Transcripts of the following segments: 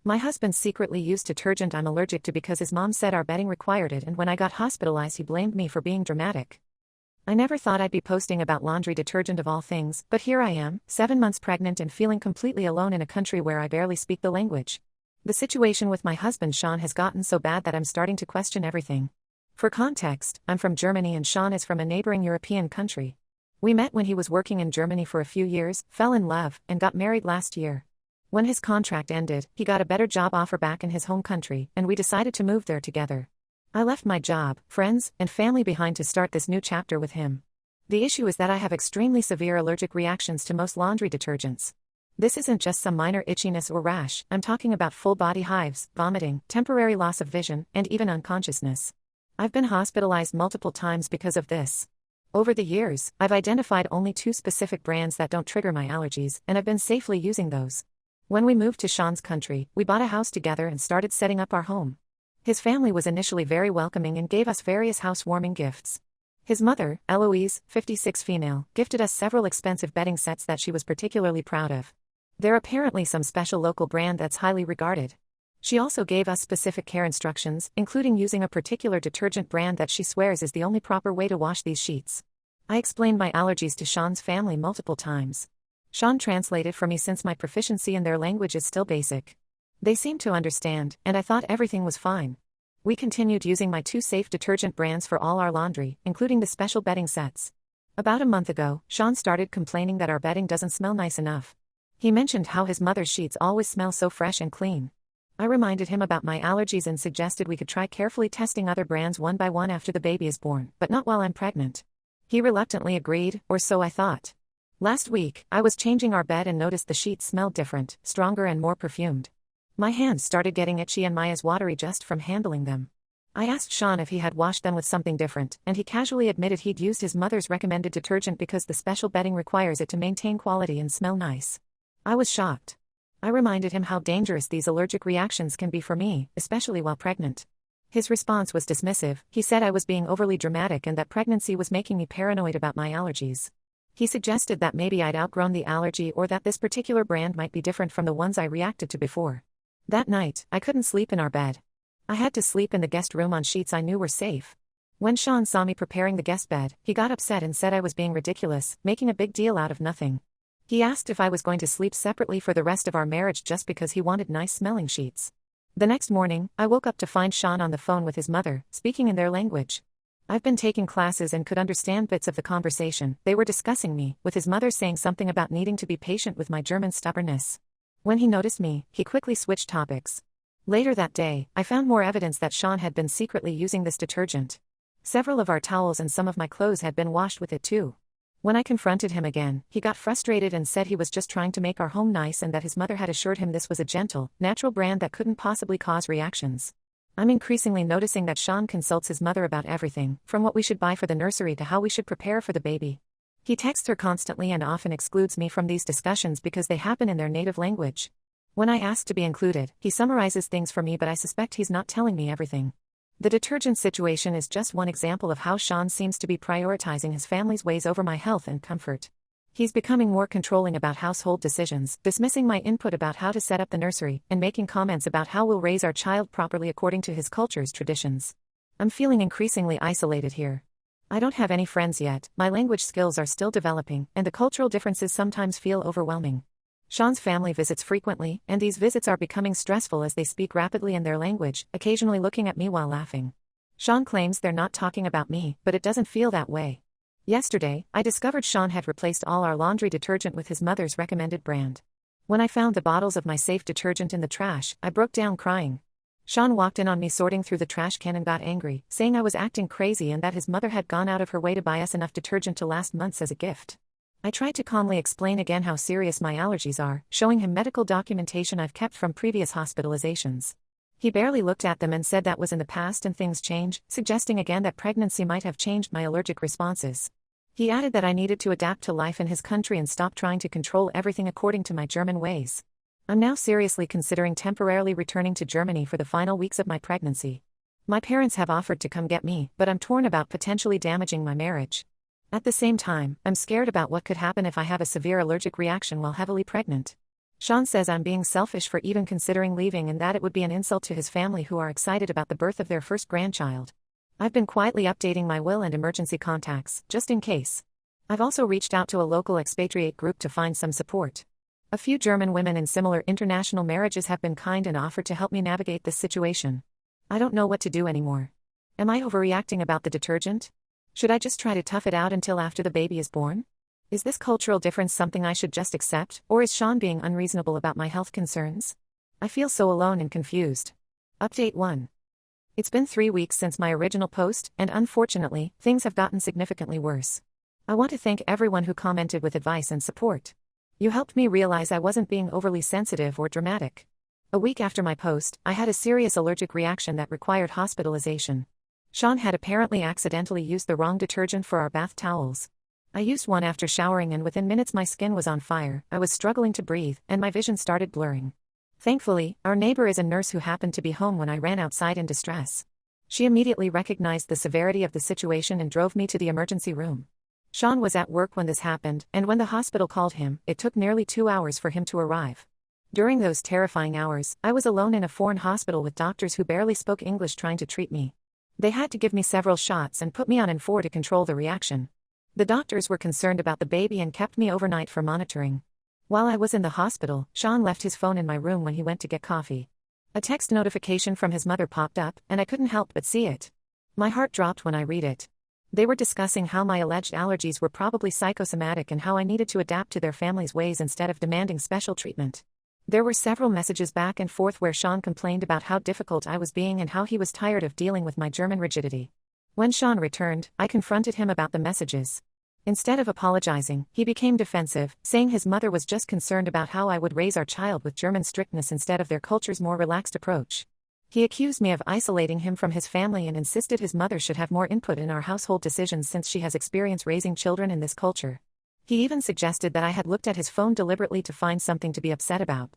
My husband secretly used detergent I'm allergic to because his mom said our bedding required it, and when I got hospitalized he blamed me for being dramatic. I never thought I'd be posting about laundry detergent of all things, but here I am, 7 months pregnant and feeling completely alone in a country where I barely speak the language. The situation with my husband Sean has gotten so bad that I'm starting to question everything. For context, I'm from Germany and Sean is from a neighboring European country. We met when he was working in Germany for a few years, fell in love, and got married last year. When his contract ended, he got a better job offer back in his home country, and we decided to move there together. I left my job, friends, and family behind to start this new chapter with him. The issue is that I have extremely severe allergic reactions to most laundry detergents. This isn't just some minor itchiness or rash, I'm talking about full body hives, vomiting, temporary loss of vision, and even unconsciousness. I've been hospitalized multiple times because of this. Over the years, I've identified only 2 specific brands that don't trigger my allergies, and I've been safely using those. When we moved to Sean's country, we bought a house together and started setting up our home. His family was initially very welcoming and gave us various housewarming gifts. His mother, Eloise, 56 female, gifted us several expensive bedding sets that she was particularly proud of. They're apparently some special local brand that's highly regarded. She also gave us specific care instructions, including using a particular detergent brand that she swears is the only proper way to wash these sheets. I explained my allergies to Sean's family multiple times. Sean translated for me since my proficiency in their language is still basic. They seemed to understand, and I thought everything was fine. We continued using my 2 safe detergent brands for all our laundry, including the special bedding sets. About a month ago, Sean started complaining that our bedding doesn't smell nice enough. He mentioned how his mother's sheets always smell so fresh and clean. I reminded him about my allergies and suggested we could try carefully testing other brands one by one after the baby is born, but not while I'm pregnant. He reluctantly agreed, or so I thought. Last week, I was changing our bed and noticed the sheets smelled different, stronger and more perfumed. My hands started getting itchy and my eyes watery just from handling them. I asked Sean if he had washed them with something different, and he casually admitted he'd used his mother's recommended detergent because the special bedding requires it to maintain quality and smell nice. I was shocked. I reminded him how dangerous these allergic reactions can be for me, especially while pregnant. His response was dismissive. He said I was being overly dramatic and that pregnancy was making me paranoid about my allergies. He suggested that maybe I'd outgrown the allergy or that this particular brand might be different from the ones I reacted to before. That night, I couldn't sleep in our bed. I had to sleep in the guest room on sheets I knew were safe. When Sean saw me preparing the guest bed, he got upset and said I was being ridiculous, making a big deal out of nothing. He asked if I was going to sleep separately for the rest of our marriage just because he wanted nice-smelling sheets. The next morning, I woke up to find Sean on the phone with his mother, speaking in their language. I've been taking classes and could understand bits of the conversation. They were discussing me, with his mother saying something about needing to be patient with my German stubbornness. When he noticed me, he quickly switched topics. Later that day, I found more evidence that Sean had been secretly using this detergent. Several of our towels and some of my clothes had been washed with it too. When I confronted him again, he got frustrated and said he was just trying to make our home nice and that his mother had assured him this was a gentle, natural brand that couldn't possibly cause reactions. I'm increasingly noticing that Sean consults his mother about everything, from what we should buy for the nursery to how we should prepare for the baby. He texts her constantly and often excludes me from these discussions because they happen in their native language. When I ask to be included, he summarizes things for me, but I suspect he's not telling me everything. The detergent situation is just one example of how Sean seems to be prioritizing his family's ways over my health and comfort. He's becoming more controlling about household decisions, dismissing my input about how to set up the nursery, and making comments about how we'll raise our child properly according to his culture's traditions. I'm feeling increasingly isolated here. I don't have any friends yet, my language skills are still developing, and the cultural differences sometimes feel overwhelming. Sean's family visits frequently, and these visits are becoming stressful as they speak rapidly in their language, occasionally looking at me while laughing. Sean claims they're not talking about me, but it doesn't feel that way. Yesterday, I discovered Sean had replaced all our laundry detergent with his mother's recommended brand. When I found the bottles of my safe detergent in the trash, I broke down crying. Sean walked in on me sorting through the trash can and got angry, saying I was acting crazy and that his mother had gone out of her way to buy us enough detergent to last months as a gift. I tried to calmly explain again how serious my allergies are, showing him medical documentation I've kept from previous hospitalizations. He barely looked at them and said that was in the past and things change, suggesting again that pregnancy might have changed my allergic responses. He added that I needed to adapt to life in his country and stop trying to control everything according to my German ways. I'm now seriously considering temporarily returning to Germany for the final weeks of my pregnancy. My parents have offered to come get me, but I'm torn about potentially damaging my marriage. At the same time, I'm scared about what could happen if I have a severe allergic reaction while heavily pregnant. Sean says I'm being selfish for even considering leaving and that it would be an insult to his family who are excited about the birth of their first grandchild. I've been quietly updating my will and emergency contacts, just in case. I've also reached out to a local expatriate group to find some support. A few German women in similar international marriages have been kind and offered to help me navigate this situation. I don't know what to do anymore. Am I overreacting about the detergent? Should I just try to tough it out until after the baby is born? Is this cultural difference something I should just accept, or is Sean being unreasonable about my health concerns? I feel so alone and confused. Update 1. It's been 3 weeks since my original post, and unfortunately, things have gotten significantly worse. I want to thank everyone who commented with advice and support. You helped me realize I wasn't being overly sensitive or dramatic. A week after my post, I had a serious allergic reaction that required hospitalization. Sean had apparently accidentally used the wrong detergent for our bath towels. I used one after showering and within minutes my skin was on fire, I was struggling to breathe, and my vision started blurring. Thankfully, our neighbor is a nurse who happened to be home when I ran outside in distress. She immediately recognized the severity of the situation and drove me to the emergency room. Sean was at work when this happened, and when the hospital called him, it took nearly 2 hours for him to arrive. During those terrifying hours, I was alone in a foreign hospital with doctors who barely spoke English trying to treat me. They had to give me several shots and put me on N4 to control the reaction. The doctors were concerned about the baby and kept me overnight for monitoring. While I was in the hospital, Sean left his phone in my room when he went to get coffee. A text notification from his mother popped up, and I couldn't help but see it. My heart dropped when I read it. They were discussing how my alleged allergies were probably psychosomatic and how I needed to adapt to their family's ways instead of demanding special treatment. There were several messages back and forth where Sean complained about how difficult I was being and how he was tired of dealing with my German rigidity. When Sean returned, I confronted him about the messages. Instead of apologizing, he became defensive, saying his mother was just concerned about how I would raise our child with German strictness instead of their culture's more relaxed approach. He accused me of isolating him from his family and insisted his mother should have more input in our household decisions since she has experience raising children in this culture. He even suggested that I had looked at his phone deliberately to find something to be upset about.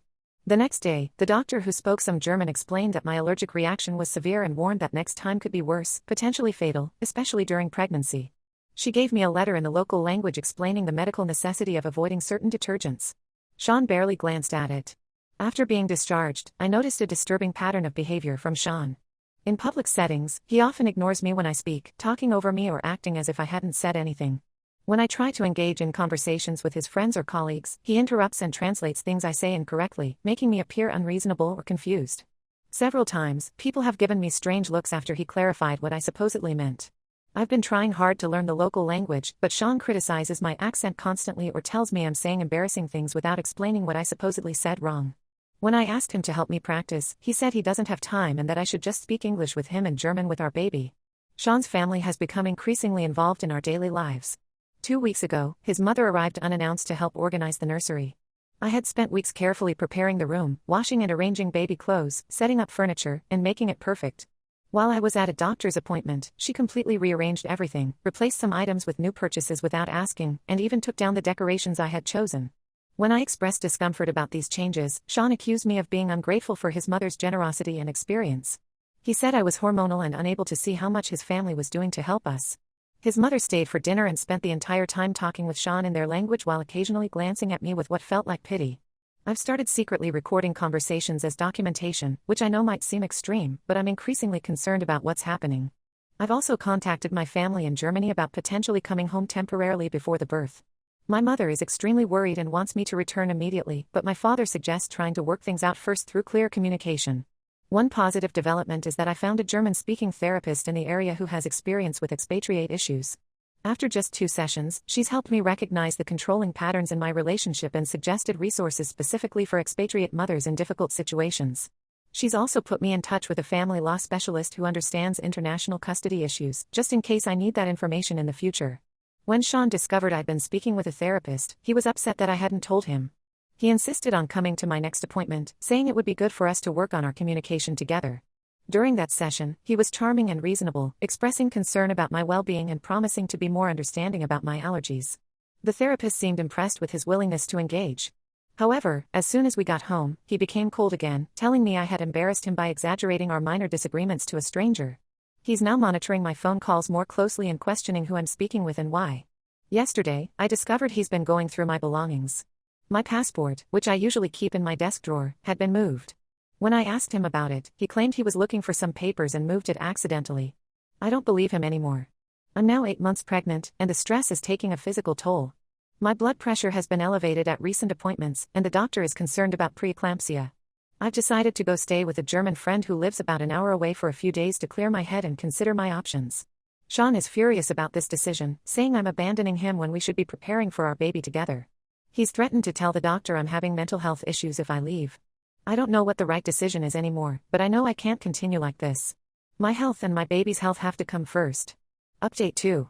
The next day, the doctor who spoke some German explained that my allergic reaction was severe and warned that next time could be worse, potentially fatal, especially during pregnancy. She gave me a letter in the local language explaining the medical necessity of avoiding certain detergents. Sean barely glanced at it. After being discharged, I noticed a disturbing pattern of behavior from Sean. In public settings, he often ignores me when I speak, talking over me or acting as if I hadn't said anything. When I try to engage in conversations with his friends or colleagues, he interrupts and translates things I say incorrectly, making me appear unreasonable or confused. Several times, people have given me strange looks after he clarified what I supposedly meant. I've been trying hard to learn the local language, but Sean criticizes my accent constantly or tells me I'm saying embarrassing things without explaining what I supposedly said wrong. When I asked him to help me practice, he said he doesn't have time and that I should just speak English with him and German with our baby. Sean's family has become increasingly involved in our daily lives. 2 weeks ago, his mother arrived unannounced to help organize the nursery. I had spent weeks carefully preparing the room, washing and arranging baby clothes, setting up furniture, and making it perfect. While I was at a doctor's appointment, she completely rearranged everything, replaced some items with new purchases without asking, and even took down the decorations I had chosen. When I expressed discomfort about these changes, Sean accused me of being ungrateful for his mother's generosity and experience. He said I was hormonal and unable to see how much his family was doing to help us. His mother stayed for dinner and spent the entire time talking with Sean in their language while occasionally glancing at me with what felt like pity. I've started secretly recording conversations as documentation, which I know might seem extreme, but I'm increasingly concerned about what's happening. I've also contacted my family in Germany about potentially coming home temporarily before the birth. My mother is extremely worried and wants me to return immediately, but my father suggests trying to work things out first through clear communication. One positive development is that I found a German-speaking therapist in the area who has experience with expatriate issues. After just 2 sessions, she's helped me recognize the controlling patterns in my relationship and suggested resources specifically for expatriate mothers in difficult situations. She's also put me in touch with a family law specialist who understands international custody issues, just in case I need that information in the future. When Sean discovered I'd been speaking with a therapist, he was upset that I hadn't told him. He insisted on coming to my next appointment, saying it would be good for us to work on our communication together. During that session, he was charming and reasonable, expressing concern about my well-being and promising to be more understanding about my allergies. The therapist seemed impressed with his willingness to engage. However, as soon as we got home, he became cold again, telling me I had embarrassed him by exaggerating our minor disagreements to a stranger. He's now monitoring my phone calls more closely and questioning who I'm speaking with and why. Yesterday, I discovered he's been going through my belongings. My passport, which I usually keep in my desk drawer, had been moved. When I asked him about it, he claimed he was looking for some papers and moved it accidentally. I don't believe him anymore. I'm now 8 months pregnant, and the stress is taking a physical toll. My blood pressure has been elevated at recent appointments, and the doctor is concerned about preeclampsia. I've decided to go stay with a German friend who lives about an hour away for a few days to clear my head and consider my options. Sean is furious about this decision, saying I'm abandoning him when we should be preparing for our baby together. He's threatened to tell the doctor I'm having mental health issues if I leave. I don't know what the right decision is anymore, but I know I can't continue like this. My health and my baby's health have to come first. Update 2.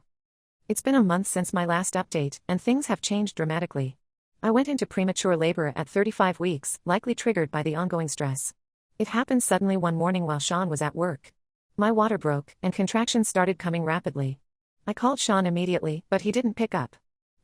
It's been a month since my last update, and things have changed dramatically. I went into premature labor at 35 weeks, likely triggered by the ongoing stress. It happened suddenly one morning while Sean was at work. My water broke, and contractions started coming rapidly. I called Sean immediately, but he didn't pick up.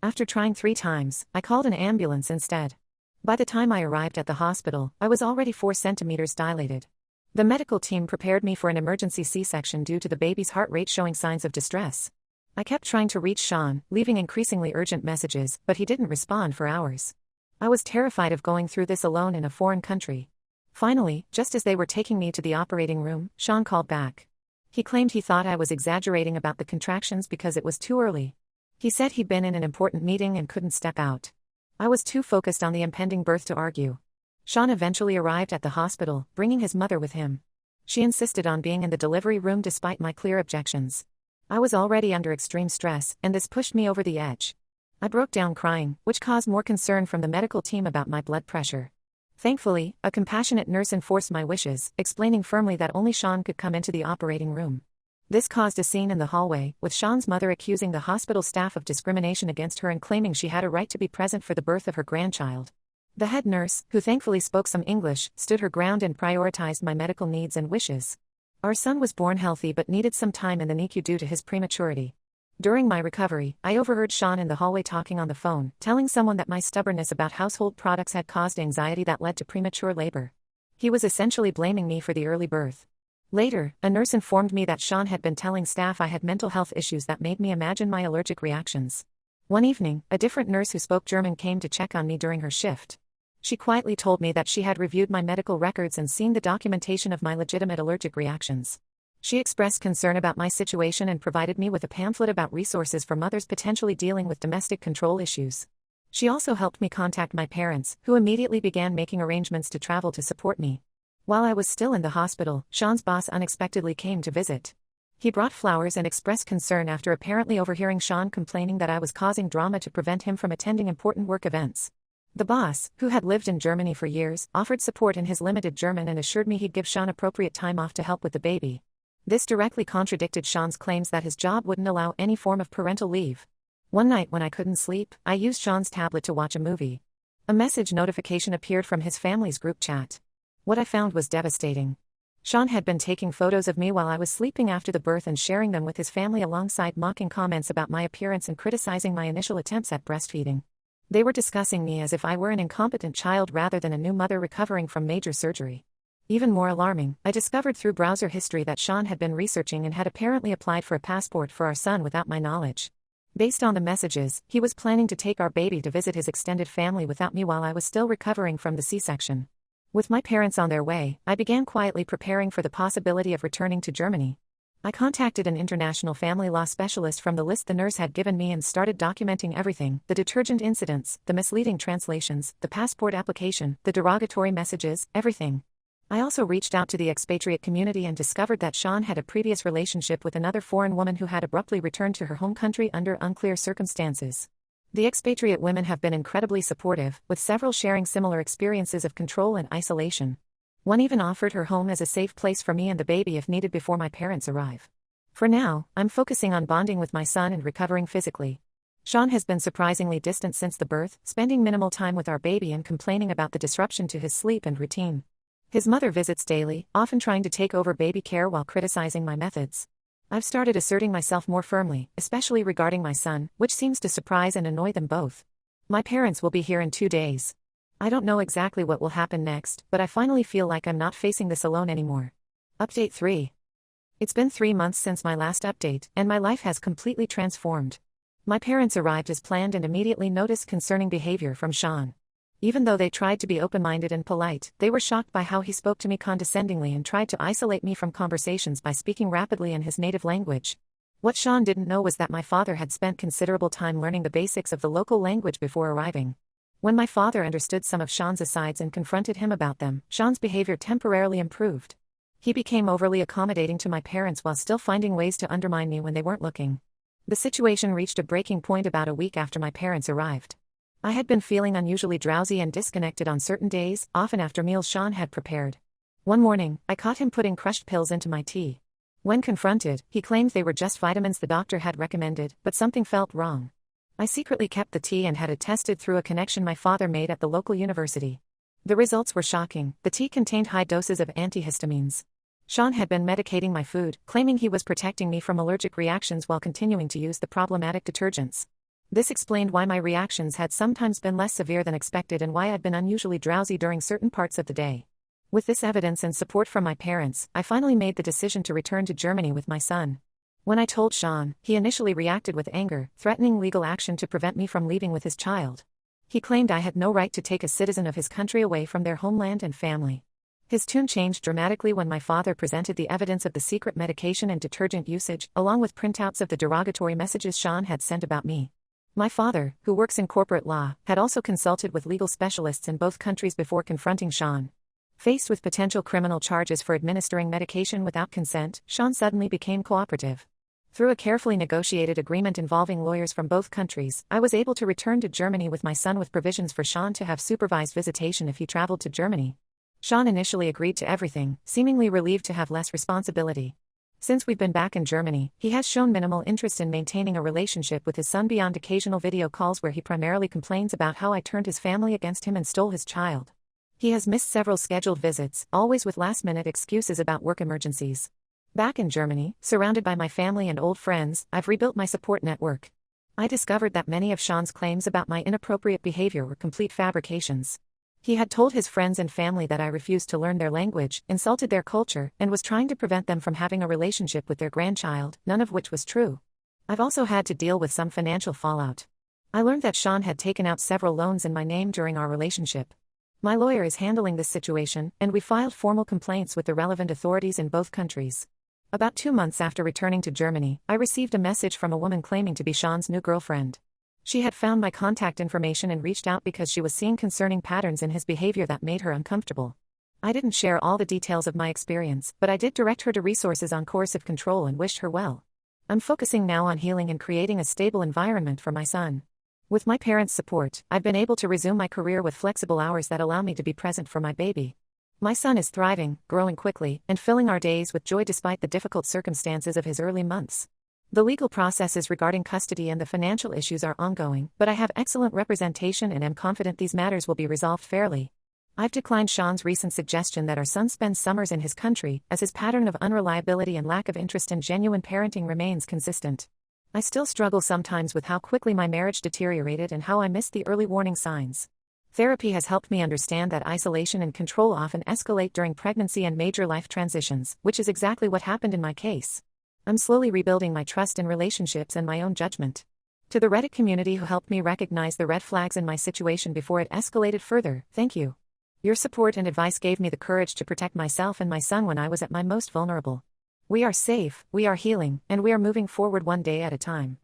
After trying 3 times, I called an ambulance instead. By the time I arrived at the hospital, I was already 4 centimeters dilated. The medical team prepared me for an emergency C-section due to the baby's heart rate showing signs of distress. I kept trying to reach Sean, leaving increasingly urgent messages, but he didn't respond for hours. I was terrified of going through this alone in a foreign country. Finally, just as they were taking me to the operating room, Sean called back. He claimed he thought I was exaggerating about the contractions because it was too early. He said he'd been in an important meeting and couldn't step out. I was too focused on the impending birth to argue. Sean eventually arrived at the hospital, bringing his mother with him. She insisted on being in the delivery room despite my clear objections. I was already under extreme stress, and this pushed me over the edge. I broke down crying, which caused more concern from the medical team about my blood pressure. Thankfully, a compassionate nurse enforced my wishes, explaining firmly that only Sean could come into the operating room. This caused a scene in the hallway, with Sean's mother accusing the hospital staff of discrimination against her and claiming she had a right to be present for the birth of her grandchild. The head nurse, who thankfully spoke some English, stood her ground and prioritized my medical needs and wishes. Our son was born healthy but needed some time in the NICU due to his prematurity. During my recovery, I overheard Sean in the hallway talking on the phone, telling someone that my stubbornness about household products had caused anxiety that led to premature labor. He was essentially blaming me for the early birth. Later, a nurse informed me that Sean had been telling staff I had mental health issues that made me imagine my allergic reactions. One evening, a different nurse who spoke German came to check on me during her shift. She quietly told me that she had reviewed my medical records and seen the documentation of my legitimate allergic reactions. She expressed concern about my situation and provided me with a pamphlet about resources for mothers potentially dealing with domestic control issues. She also helped me contact my parents, who immediately began making arrangements to travel to support me. While I was still in the hospital, Sean's boss unexpectedly came to visit. He brought flowers and expressed concern after apparently overhearing Sean complaining that I was causing drama to prevent him from attending important work events. The boss, who had lived in Germany for years, offered support in his limited German and assured me he'd give Sean appropriate time off to help with the baby. This directly contradicted Sean's claims that his job wouldn't allow any form of parental leave. One night when I couldn't sleep, I used Sean's tablet to watch a movie. A message notification appeared from his family's group chat. What I found was devastating. Sean had been taking photos of me while I was sleeping after the birth and sharing them with his family alongside mocking comments about my appearance and criticizing my initial attempts at breastfeeding. They were discussing me as if I were an incompetent child rather than a new mother recovering from major surgery. Even more alarming, I discovered through browser history that Sean had been researching and had apparently applied for a passport for our son without my knowledge. Based on the messages, he was planning to take our baby to visit his extended family without me while I was still recovering from the C-section. With my parents on their way, I began quietly preparing for the possibility of returning to Germany. I contacted an international family law specialist from the list the nurse had given me and started documenting everything: the detergent incidents, the misleading translations, the passport application, the derogatory messages, everything. I also reached out to the expatriate community and discovered that Sean had a previous relationship with another foreign woman who had abruptly returned to her home country under unclear circumstances. The expatriate women have been incredibly supportive, with several sharing similar experiences of control and isolation. One even offered her home as a safe place for me and the baby if needed before my parents arrive. For now, I'm focusing on bonding with my son and recovering physically. Sean has been surprisingly distant since the birth, spending minimal time with our baby and complaining about the disruption to his sleep and routine. His mother visits daily, often trying to take over baby care while criticizing my methods. I've started asserting myself more firmly, especially regarding my son, which seems to surprise and annoy them both. My parents will be here in 2 days. I don't know exactly what will happen next, but I finally feel like I'm not facing this alone anymore. Update 3. It's been 3 months since my last update, and my life has completely transformed. My parents arrived as planned and immediately noticed concerning behavior from Sean. Even though they tried to be open-minded and polite, they were shocked by how he spoke to me condescendingly and tried to isolate me from conversations by speaking rapidly in his native language. What Sean didn't know was that my father had spent considerable time learning the basics of the local language before arriving. When my father understood some of Sean's asides and confronted him about them, Sean's behavior temporarily improved. He became overly accommodating to my parents while still finding ways to undermine me when they weren't looking. The situation reached a breaking point about a week after my parents arrived. I had been feeling unusually drowsy and disconnected on certain days, often after meals Sean had prepared. One morning, I caught him putting crushed pills into my tea. When confronted, he claimed they were just vitamins the doctor had recommended, but something felt wrong. I secretly kept the tea and had it tested through a connection my father made at the local university. The results were shocking. The tea contained high doses of antihistamines. Sean had been medicating my food, claiming he was protecting me from allergic reactions while continuing to use the problematic detergents. This explained why my reactions had sometimes been less severe than expected and why I'd been unusually drowsy during certain parts of the day. With this evidence and support from my parents, I finally made the decision to return to Germany with my son. When I told Sean, he initially reacted with anger, threatening legal action to prevent me from leaving with his child. He claimed I had no right to take a citizen of his country away from their homeland and family. His tune changed dramatically when my father presented the evidence of the secret medication and detergent usage, along with printouts of the derogatory messages Sean had sent about me. My father, who works in corporate law, had also consulted with legal specialists in both countries before confronting Sean. Faced with potential criminal charges for administering medication without consent, Sean suddenly became cooperative. Through a carefully negotiated agreement involving lawyers from both countries, I was able to return to Germany with my son with provisions for Sean to have supervised visitation if he traveled to Germany. Sean initially agreed to everything, seemingly relieved to have less responsibility. Since we've been back in Germany, he has shown minimal interest in maintaining a relationship with his son beyond occasional video calls where he primarily complains about how I turned his family against him and stole his child. He has missed several scheduled visits, always with last-minute excuses about work emergencies. Back in Germany, surrounded by my family and old friends, I've rebuilt my support network. I discovered that many of Sean's claims about my inappropriate behavior were complete fabrications. He had told his friends and family that I refused to learn their language, insulted their culture, and was trying to prevent them from having a relationship with their grandchild, none of which was true. I've also had to deal with some financial fallout. I learned that Sean had taken out several loans in my name during our relationship. My lawyer is handling this situation, and we filed formal complaints with the relevant authorities in both countries. About 2 months after returning to Germany, I received a message from a woman claiming to be Sean's new girlfriend. She had found my contact information and reached out because she was seeing concerning patterns in his behavior that made her uncomfortable. I didn't share all the details of my experience, but I did direct her to resources on coercive control and wished her well. I'm focusing now on healing and creating a stable environment for my son. With my parents' support, I've been able to resume my career with flexible hours that allow me to be present for my baby. My son is thriving, growing quickly, and filling our days with joy despite the difficult circumstances of his early months. The legal processes regarding custody and the financial issues are ongoing, but I have excellent representation and am confident these matters will be resolved fairly. I've declined Sean's recent suggestion that our son spend summers in his country, as his pattern of unreliability and lack of interest in genuine parenting remains consistent. I still struggle sometimes with how quickly my marriage deteriorated and how I missed the early warning signs. Therapy has helped me understand that isolation and control often escalate during pregnancy and major life transitions, which is exactly what happened in my case. I'm slowly rebuilding my trust in relationships and my own judgment. To the Reddit community who helped me recognize the red flags in my situation before it escalated further, thank you. Your support and advice gave me the courage to protect myself and my son when I was at my most vulnerable. We are safe, we are healing, and we are moving forward one day at a time.